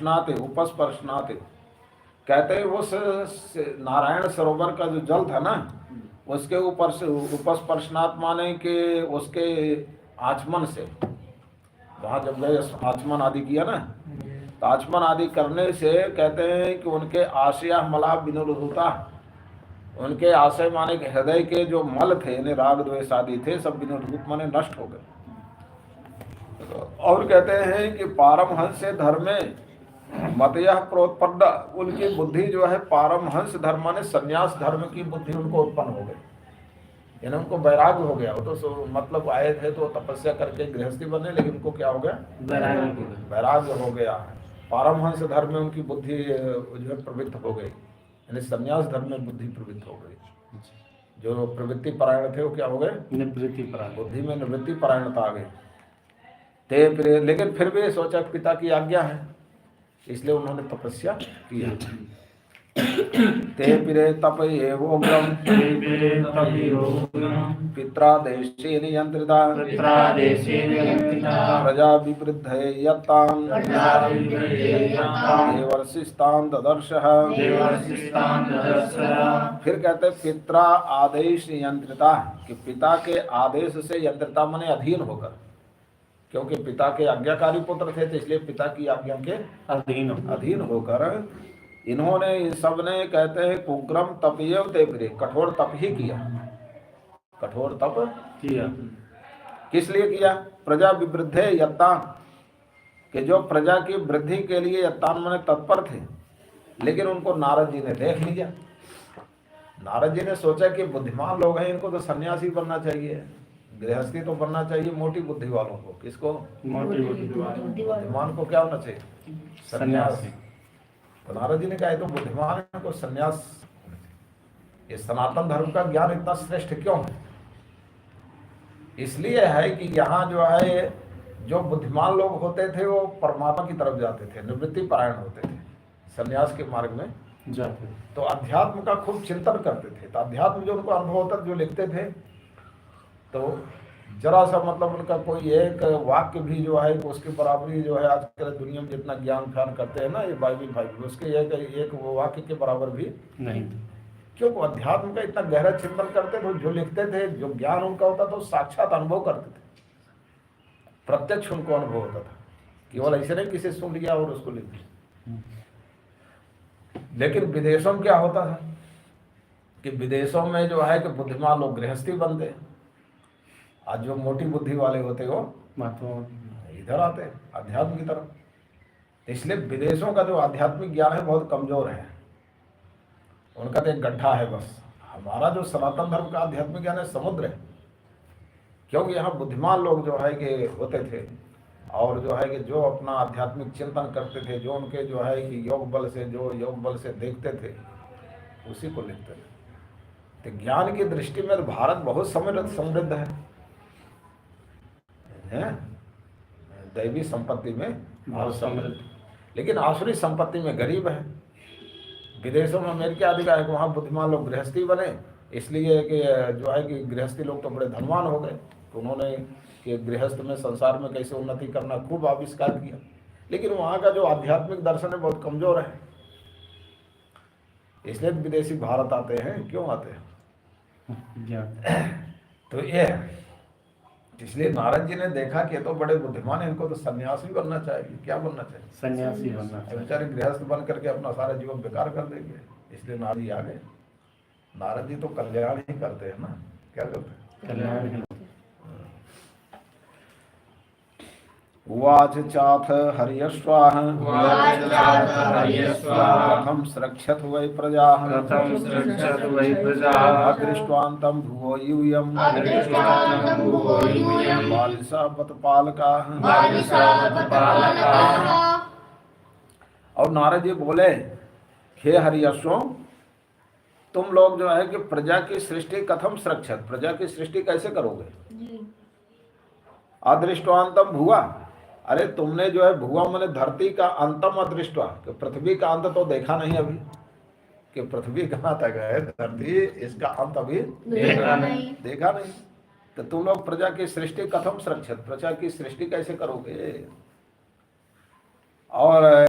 उपस्पर्शनाते, कहते हैं उस नारायण सरोवर का जो जल था ना, उसके ऊपर से उपस्पर्शनात् माने कि उसके आचमन से, वहाँ जब गए आचमन आदि किया ना, तो आचमन आदि करने से कहते हैं कि उनके आशया मला विनुरुता, उनके आशय माने कि हृदय के जो मल थे, यानी राग द्वेष आदि थे, सब विनुरुत माने नष्ट हो गए। और कहते हैं कि पारमहंस से धर्म में मतयः प्रोत्पन्न, उनकी बुद्धि जो है पारमहंस धर्म माने संन्यास धर्म की बुद्धि उनको उत्पन्न हो गई, यानी उनको वैराग्य हो गया। वो तो मतलब आए थे तो तपस्या करके गृहस्थी बने, लेकिन उनको क्या हो गया? वैराग्य हो गया। पारमहंस धर्म में उनकी बुद्धि जो है प्रवृत्त हो गई, यानी संन्यास धर्म में बुद्धि प्रवृत्त हो गई। जो प्रवृत्ति परायण थे वो क्या हो गए? निवृत्ति परायण, बुद्धि में निवृत्ति परायणता आ गई। लेकिन फिर भी सोचा पिता की आज्ञा है, इसलिए उन्होंने तपस्या किया। ते पिरे तप एवोग्रम पित्रादेशे नियंत्रिता प्रजा विवृद्धे यत्तान् देवर्षिस्तान् ददर्शः। फिर कहते पित्रा आदेश नियंत्रिता, कि पिता के आदेश से यंत्रिता माने अधीन होकर, क्योंकि पिता के आज्ञाकारी पुत्र थे तो इसलिए पिता की आज्ञा के अधीन होकर इन्होंने, इन सब ने कहते हैं कुग्रम तपयव ते प्रिय, कठोर तप ही किया। कठोर तप किया किस लिए किया? प्रजा विवृद्धे यत्तान, कि जो प्रजा की वृद्धि के लिए यत्तान माने तत्पर थे, लेकिन उनको नारद जी ने देख लिया। नारद जी ने सोचा कि बुद्धिमान लोग हैं, इनको तो सन्यासी बनना चाहिए, गृहस्थी तो बनना चाहिए मोटी बुद्धि वालों को। किसको? मोटी बुद्धि वालों। बुद्धिमान को क्या होना चाहिए? सन्यासी। तो नारद जी ने कहा तो बुद्धिमान को सन्यास। ये सनातन धर्म का ज्ञान इतना श्रेष्ठ क्यों है? इसलिए है कि यहाँ जो है जो बुद्धिमान लोग होते थे वो परमात्मा की तरफ जाते थे, निवृत्ति परायण होते थे, सन्यास के मार्ग में जाते, तो अध्यात्म का खूब चिंतन करते थे। तो अध्यात्म जो उनको अनुभव होता जो लिखते थे, तो जरा सा मतलब उनका कोई एक वाक्य भी जो है उसके बराबरी जो है आजकल दुनिया में जितना ज्ञान फैन करते हैं ना ये बाइबल उसके एक वाक्य के बराबर भी नहीं, क्योंकि अध्यात्म का इतना गहरा चिंतन करते थे। जो लिखते थे, जो ज्ञान उनका होता था, साक्षात अनुभव करते थे, प्रत्यक्ष उनको अनुभव होता था, केवल ऐसे नहीं किसी सुन लिया और उसको लिख दिया। लेकिन विदेशों में क्या होता था कि विदेशों में जो है कि बुद्धिमान लोग गृहस्थी बनते, आज जो मोटी बुद्धि वाले होते हो इधर आते अध्यात्म की तरफ। इसलिए विदेशों का जो आध्यात्मिक ज्ञान है बहुत कमजोर है, उनका तो एक गड्ढा है बस। हमारा जो सनातन धर्म का आध्यात्मिक ज्ञान है समुद्र है, क्योंकि यहाँ बुद्धिमान लोग जो है कि होते थे, और जो है कि जो अपना आध्यात्मिक चिंतन करते थे, जो उनके जो है कि योग बल से देखते थे, उसी को लिखते थे। तो ज्ञान की दृष्टि में भारत बहुत समृद्ध है, दैवी संपत्ति में बहुत समृद्ध, लेकिन आसुरी संपत्ति में गरीब है। विदेशों में अमेरिका आदि का है, वहाँ बुद्धिमान लोग गृहस्थी बने, इसलिए कि जो है कि गृहस्थी लोग तो बड़े धनवान हो गए, तो उन्होंने कि गृहस्थ में संसार में कैसे उन्नति करना खूब आविष्कार किया। लेकिन वहाँ का जो आध्यात्मिक दर्शन है बहुत कमजोर है, इसलिए विदेशी भारत आते हैं। क्यों आते हैं? तो ये इसलिए नारद जी ने देखा कि तो बड़े बुद्धिमान, इनको तो सन्यासी बनना चाहिए। क्या बनना चाहिए? सन्यासी बनना चाहिए। बेचारे गृहस्थ बन करके अपना सारा जीवन बेकार कर देंगे, इसलिए नारद जी आ गए। नारद जी तो कल्याण ही करते हैं ना, क्या करते हैं? कल्याण। उवाच चाथ हर्यश्वाः कथं स्रक्षत वै प्रजाः अदृष्ट्वान्तं भुवो यूयम् बालिशा बत पालकाः। और नारद जी बोले, हे हर्यश्वों, तुम लोग जो है कि प्रजा की सृष्टि कथम सुरक्षित, प्रजा की सृष्टि कैसे करोगे? अदृष्टवांतम भुआ, अरे तुमने जो है भुआ मैंने धरती का अंतम अदृष्टवा, पृथ्वी का अंत तो देखा नहीं अभी, कि पृथ्वी कहाँ तक है, धरती इसका अंत अभी देखा नहीं। तो तुम लोग प्रजा की सृष्टि कथम सुरक्षित, प्रजा की सृष्टि कैसे करोगे? और